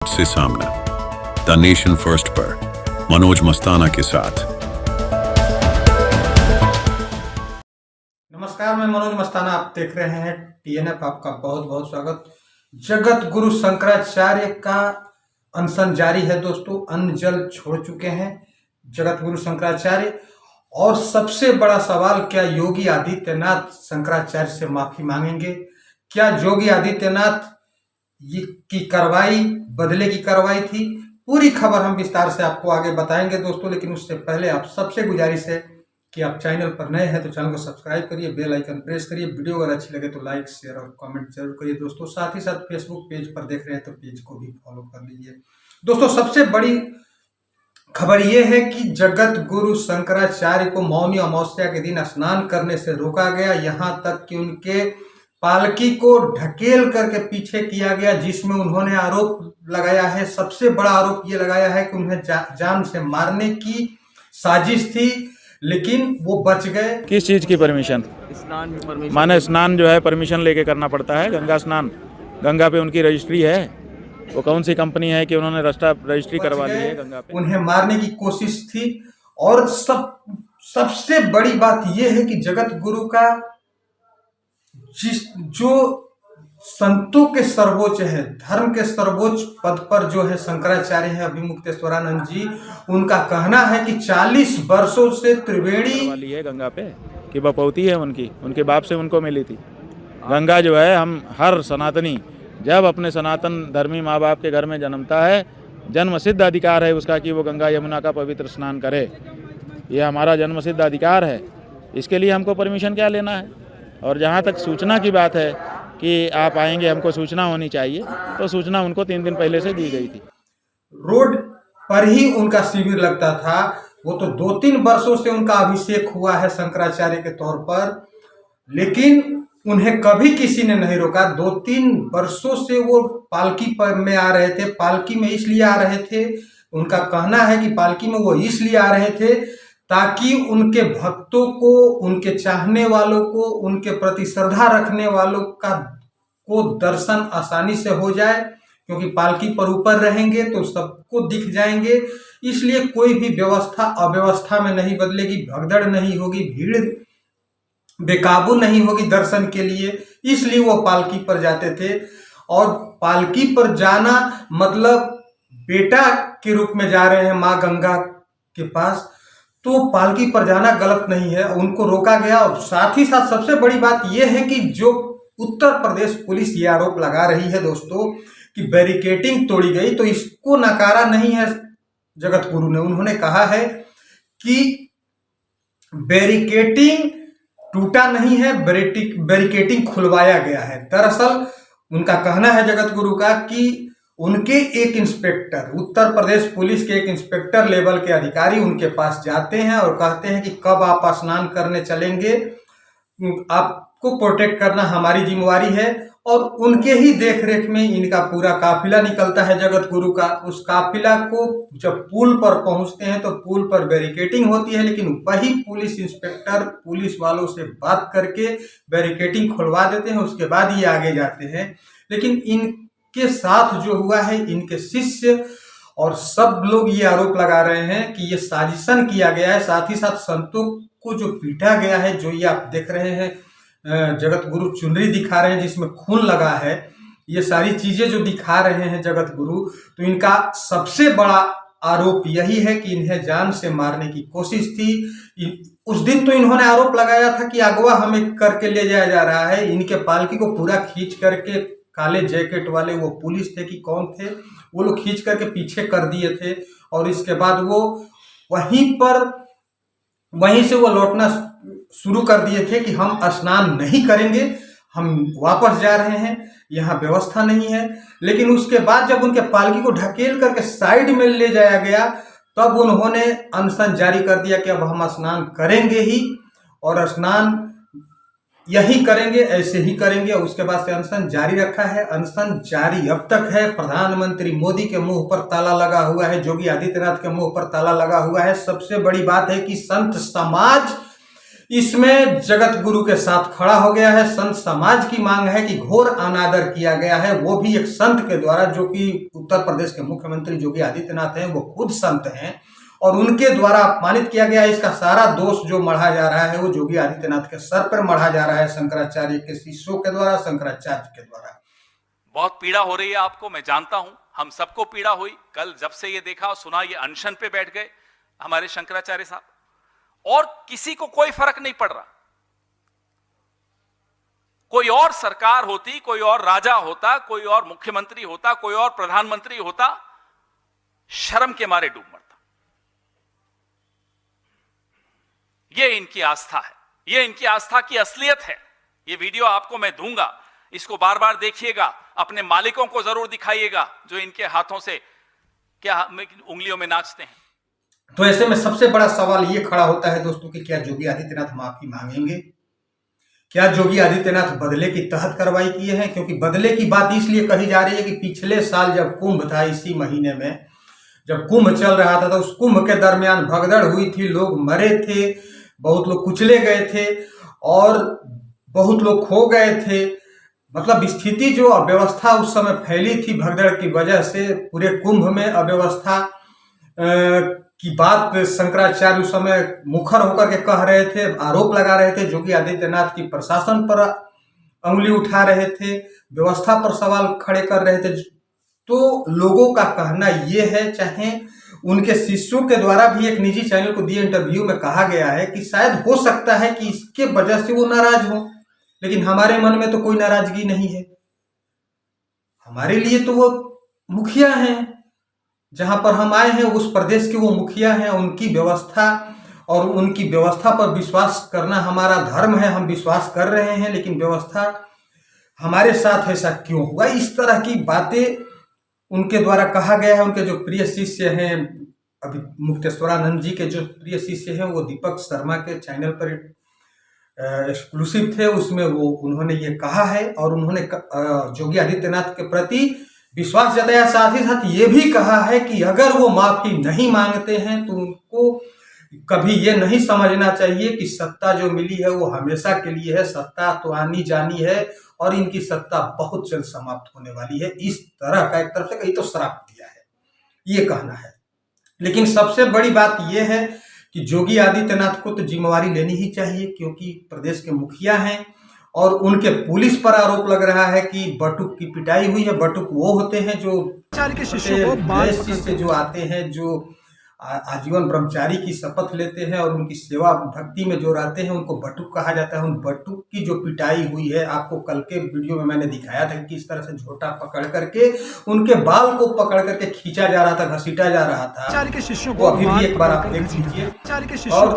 से सामना the nation first पर मनोज मस्ताना के साथ। नमस्कार, मैं मनोज मस्ताना, आप देख रहे हैं TNF। आपका बहुत बहुत स्वागत। जगत गुरु शंकराचार्य का अनशन जारी है दोस्तों। अन्न जल छोड़ चुके हैं जगत गुरु शंकराचार्य। और सबसे बड़ा सवाल, क्या योगी आदित्यनाथ शंकराचार्य से माफी मांगेंगे? क्या योगी आदित्यनाथ की कार्रवाई बदले की कार्रवाई थी? पूरी खबर हम विस्तार से आपको आगे बताएंगे दोस्तों। लेकिन उससे पहले आप सबसे गुजारिश है कि आप चैनल पर नए हैं तो चैनल को सब्सक्राइब करिए, बेल आइकन प्रेस करिए। वीडियो अगर अच्छी लगे तो लाइक, शेयर और कमेंट जरूर करिए दोस्तों। साथ ही साथ फेसबुक पेज पर देख रहे हैं तो पेज को भी फॉलो कर लीजिए दोस्तों। सबसे बड़ी खबर यह है कि जगत गुरु शंकराचार्य को मौनी अमावस्या के दिन स्नान करने से रोका गया। यहां तक कि उनके पालकी को ढकेल करके पीछे किया गया, जिसमें उन्होंने आरोप लगाया है, सबसे बड़ा आरोप ये लगाया है कि उन्हें जान से मारने की साजिश थी, लेकिन वो बच गए। किस चीज़ की परमिशन? स्नान भी परमिशन माने स्नान जो है परमिशन लेके करना पड़ता है। गंगा स्नान, गंगा पे उनकी रजिस्ट्री है। वो कौन सी कंपनी है कि उन्होंने रजिस्ट्री करवा ली है गंगा पे? उन्हें मारने की कोशिश थी। और सबसे बड़ी बात यह है कि जगत गुरु का जो संतों के सर्वोच्च है, धर्म के सर्वोच्च पद पर जो है शंकराचार्य है अभिमुक्तेश्वरानंद जी, उनका कहना है कि 40 वर्षों से त्रिवेणी वाली है गंगा पे कि बपौती है उनकी, उनके बाप से उनको मिली थी। गंगा जो है, हम हर सनातनी जब अपने सनातन धर्मी माँ बाप के घर में जन्मता है, जन्म सिद्ध अधिकार है उसका कि वो गंगा यमुना का पवित्र स्नान करे। ये हमारा जन्म सिद्ध अधिकार है। इसके लिए हमको परमिशन क्या लेना है? और जहाँ तक सूचना की बात है कि आप आएंगे, हमको सूचना होनी चाहिए, तो सूचना उनको 3 दिन पहले से दी गई थी। रोड पर ही उनका शिविर लगता था। वो तो 2-3 वर्षों से उनका अभिषेक हुआ है शंकराचार्य के तौर पर, लेकिन उन्हें कभी किसी ने नहीं रोका। 2-3 वर्षों से वो पालकी पर में आ रहे थे। पालकी में इसलिए आ रहे थे, उनका कहना है कि पालकी में वो इसलिए आ रहे थे ताकि उनके भक्तों को, उनके चाहने वालों को, उनके प्रति श्रद्धा रखने वालों को दर्शन आसानी से हो जाए, क्योंकि पालकी पर ऊपर रहेंगे तो सबको दिख जाएंगे। इसलिए कोई भी व्यवस्था अव्यवस्था में नहीं बदलेगी, भगदड़ नहीं होगी, भीड़ बेकाबू नहीं होगी दर्शन के लिए। इसलिए वो पालकी पर जाते थे। और पालकी पर जाना मतलब बेटा के रूप में जा रहे हैं माँ गंगा के पास, तो पालकी पर जाना गलत नहीं है। उनको रोका गया। और साथ ही साथ सबसे बड़ी बात यह है कि जो उत्तर प्रदेश पुलिस ये आरोप लगा रही है दोस्तों कि बैरिकेडिंग तोड़ी गई, तो इसको नकारा नहीं है जगत गुरु ने। उन्होंने कहा है कि बैरिकेडिंग टूटा नहीं है, बैरिकेडिंग खुलवाया गया है। दरअसल उनका कहना है जगत गुरु का कि उनके एक इंस्पेक्टर, उत्तर प्रदेश पुलिस के एक इंस्पेक्टर लेवल के अधिकारी उनके पास जाते हैं और कहते हैं कि कब आप स्नान करने चलेंगे, आपको प्रोटेक्ट करना हमारी जिम्मेवारी है। और उनके ही देखरेख में इनका पूरा काफिला निकलता है जगत गुरु का। उस काफिला को जब पुल पर पहुंचते हैं तो पुल पर बैरिकेडिंग होती है, लेकिन वही पुलिस इंस्पेक्टर पुलिस वालों से बात करके बैरिकेडिंग खुलवा देते हैं। उसके बाद ये आगे जाते हैं। लेकिन इनके साथ जो हुआ है, इनके शिष्य और सब लोग ये आरोप लगा रहे हैं कि ये साजिशन किया गया है। साथ ही साथ संतों को जो पीटा गया है, जो ये आप देख रहे हैं जगत गुरु चुनरी दिखा रहे हैं जिसमें खून लगा है, ये सारी चीजें जो दिखा रहे हैं जगत गुरु, तो इनका सबसे बड़ा आरोप यही है कि इन्हें जान से मारने की कोशिश थी। उस दिन तो इन्होंने आरोप लगाया था कि अगवा हमें करके ले जाया जा रहा है। इनके पालकी को पूरा खींच करके, काले जैकेट वाले वो पुलिस थे कि कौन थे, वो लोग खींच करके पीछे कर दिए थे। और इसके बाद वो वहीं से वो लौटना शुरू कर दिए थे कि हम स्नान नहीं करेंगे, हम वापस जा रहे हैं, यहाँ व्यवस्था नहीं है। लेकिन उसके बाद जब उनके पालकी को ढकेल करके साइड में ले जाया गया, तब उन्होंने अनशन जारी कर दिया कि अब हम स्नान करेंगे ही, और स्नान यही करेंगे, ऐसे ही करेंगे। उसके बाद से अनशन जारी रखा है। अनशन जारी अब तक है। प्रधानमंत्री मोदी के मुंह पर ताला लगा हुआ है, योगी आदित्यनाथ के मुंह पर ताला लगा हुआ है। सबसे बड़ी बात है कि संत समाज इसमें जगत गुरु के साथ खड़ा हो गया है। संत समाज की मांग है कि घोर अनादर किया गया है, वो भी एक संत के द्वारा, जो कि उत्तर प्रदेश के मुख्यमंत्री योगी आदित्यनाथ हैं, वो खुद संत हैं और उनके द्वारा अपमानित किया गया है। इसका सारा दोष जो मढ़ा जा रहा है वो योगी आदित्यनाथ के सर पर मढ़ा जा रहा है, शंकराचार्य के शिष्यों के द्वारा, शंकराचार्य के द्वारा। बहुत पीड़ा हो रही है आपको, मैं जानता हूं, हम सबको पीड़ा हुई। कल जब से ये देखा और सुना, ये अनशन पे बैठ गए हमारे शंकराचार्य साहब, और किसी को कोई फर्क नहीं पड़ रहा। कोई और सरकार होती, कोई और राजा होता, कोई और मुख्यमंत्री होता, कोई और प्रधानमंत्री होता, शर्म के मारे डूब मरता। ये इनकी आस्था है, ये इनकी आस्था की असलियत है। ये वीडियो आपको मैं दूंगा, इसको बार बार देखिएगा, अपने मालिकों को जरूर दिखाइएगा जो इनके हाथों से क्या उंगलियों में नाचते हैं। तो ऐसे में सबसे बड़ा सवाल ये खड़ा होता है दोस्तों कि क्या योगी आदित्यनाथ माफी मांगेंगे? क्या योगी आदित्यनाथ बदले की तहत कार्रवाई किए हैं? क्योंकि बदले की बात इसलिए कही जा रही है कि पिछले साल जब कुंभ था, इसी महीने में जब कुंभ चल रहा था, तो उस कुंभ के दरमियान भगदड़ हुई थी, लोग मरे थे, बहुत लोग कुचले गए थे और बहुत लोग खो गए थे। मतलब स्थिति जो अव्यवस्था उस समय फैली थी भगदड़ की वजह से, पूरे कुंभ में अव्यवस्था की बात शंकराचार्य उस समय मुखर होकर के कह रहे थे, आरोप लगा रहे थे, योगी आदित्यनाथ की प्रशासन पर उंगली उठा रहे थे, व्यवस्था पर सवाल खड़े कर रहे थे। तो लोगों का कहना यह है, चाहे उनके शिष्यों के द्वारा भी एक निजी चैनल को दिए इंटरव्यू में कहा गया है कि शायद हो सकता है कि इसके वजह से वो नाराज हो, लेकिन हमारे मन में तो कोई नाराजगी नहीं है। हमारे लिए तो वो मुखिया हैं, जहां पर हम आए हैं उस प्रदेश के वो मुखिया हैं, उनकी व्यवस्था और उनकी व्यवस्था पर विश्वास करना हमारा धर्म है, हम विश्वास कर रहे हैं। लेकिन व्यवस्था हमारे साथ ऐसा क्यों हुआ? इस तरह की बातें उनके द्वारा कहा गया है। उनके जो प्रिय शिष्य हैं, अभी मुक्तेश्वरानंद जी के जो प्रिय शिष्य हैं, वो दीपक शर्मा के चैनल पर एक्सक्लूसिव थे, उसमें वो उन्होंने ये कहा है और उन्होंने योगी आदित्यनाथ के प्रति विश्वास जताया। साथ ही साथ ये भी कहा है कि अगर वो माफी नहीं मांगते हैं तो उनको कभी ये नहीं समझना चाहिए कि सत्ता जो मिली है वो हमेशा के लिए है। सत्ता तो आनी जानी है और इनकी सत्ता बहुत जल्द समाप्त होने वाली है। इस तरह का एक तरफ से कहीं तो श्राप दिया है, ये कहना है। लेकिन सबसे बड़ी बात यह है कि योगी आदित्यनाथ को तो जिम्मेवारी लेनी ही चाहिए, क्योंकि प्रदेश के मुखिया हैं और उनके पुलिस पर आरोप लग रहा है कि बटुक की पिटाई हुई है। बटुक वो होते हैं जो से जो आते हैं, जो आजीवन ब्रह्मचारी की शपथ लेते हैं और उनकी सेवा भक्ति में जो रहते हैं, उनको बटुक कहा जाता है। उन बटुक की जो पिटाई हुई है, आपको कल के वीडियो में मैंने दिखाया था कि किस तरह से झोटा पकड़ करके उनके बाल को पकड़ करके खींचा जा रहा था, घसीटा जा रहा था। वो अभी भी एक बार आप देख लीजिए। और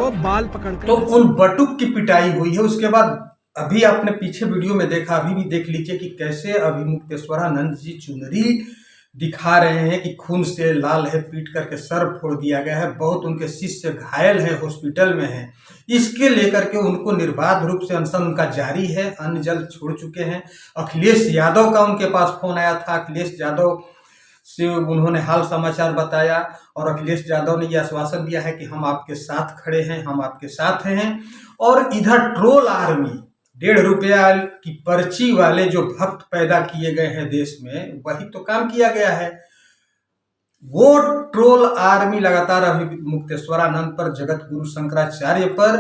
तो उन बटुक की पिटाई हुई है। उसके बाद अभी आपने पीछे वीडियो में देखा, अभी भी देख लीजिए कि कैसे अभी मुक्तेश्वरानंद जी चुनरी दिखा रहे हैं कि खून से लाल है, पीट करके सर फोड़ दिया गया है। बहुत उनके शिष्य घायल है, हॉस्पिटल में है। इसके लेकर के उनको निर्बाध रूप से अनशन उनका जारी है, अन्न जल छोड़ चुके हैं। अखिलेश यादव का उनके पास फोन आया था, अखिलेश यादव से उन्होंने हाल समाचार बताया और अखिलेश यादव ने यह आश्वासन दिया है कि हम आपके साथ खड़े हैं, हम आपके साथ हैं। और इधर ट्रोल आर्मी, 1.5 रुपया की पर्ची वाले जो भक्त पैदा किए गए हैं देश में, वही तो काम किया गया है। वो ट्रोल आर्मी लगातार अभी मुक्तेश्वरानंद पर, जगत गुरु शंकराचार्य पर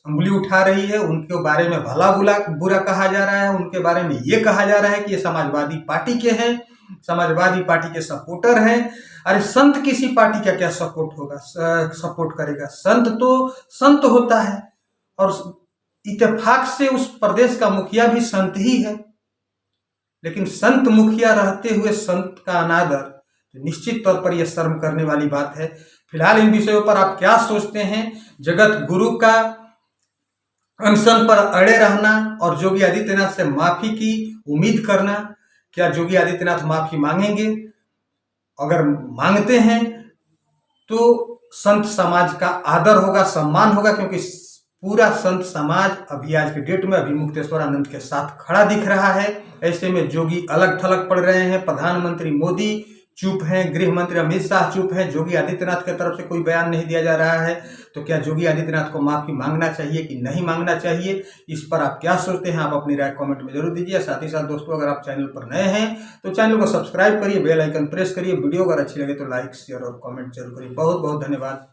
उंगली उठा रही है। उनके बारे में भला बुरा कहा जा रहा है, उनके बारे में ये कहा जा रहा है कि ये समाजवादी पार्टी के हैं, समाजवादी पार्टी के सपोर्टर हैं। अरे संत किसी पार्टी का क्या सपोर्ट करेगा? संत तो संत होता है और इत्तेफाक से उस प्रदेश का मुखिया भी संत ही है। लेकिन संत मुखिया रहते हुए संत का अनादर, निश्चित तौर पर यह शर्म करने वाली बात है। फिलहाल इन विषयों पर आप क्या सोचते हैं? जगत गुरु का अनशन पर अड़े रहना और योगी आदित्यनाथ से माफी की उम्मीद करना, क्या योगी आदित्यनाथ माफी मांगेंगे? अगर मांगते हैं तो संत समाज का आदर होगा, सम्मान होगा, क्योंकि पूरा संत समाज अभी आज के डेट में अभी मुक्तेश्वरानंद के साथ खड़ा दिख रहा है। ऐसे में योगी अलग थलग पड़ रहे हैं। प्रधानमंत्री मोदी चुप हैं, गृह मंत्री अमित शाह चुप हैं, योगी आदित्यनाथ की तरफ से कोई बयान नहीं दिया जा रहा है। तो क्या योगी आदित्यनाथ को माफी मांगना चाहिए कि नहीं मांगना चाहिए, इस पर आप क्या सोचते हैं? आप अपनी राय कमेंट में जरूर दीजिए। साथ ही साथ दोस्तों, अगर आप चैनल पर नए हैं तो चैनल को सब्सक्राइब करिए, बेल आइकन प्रेस करिए। वीडियो अगर अच्छी लगे तो लाइक, शेयर और कमेंट जरूर करिए। बहुत बहुत धन्यवाद।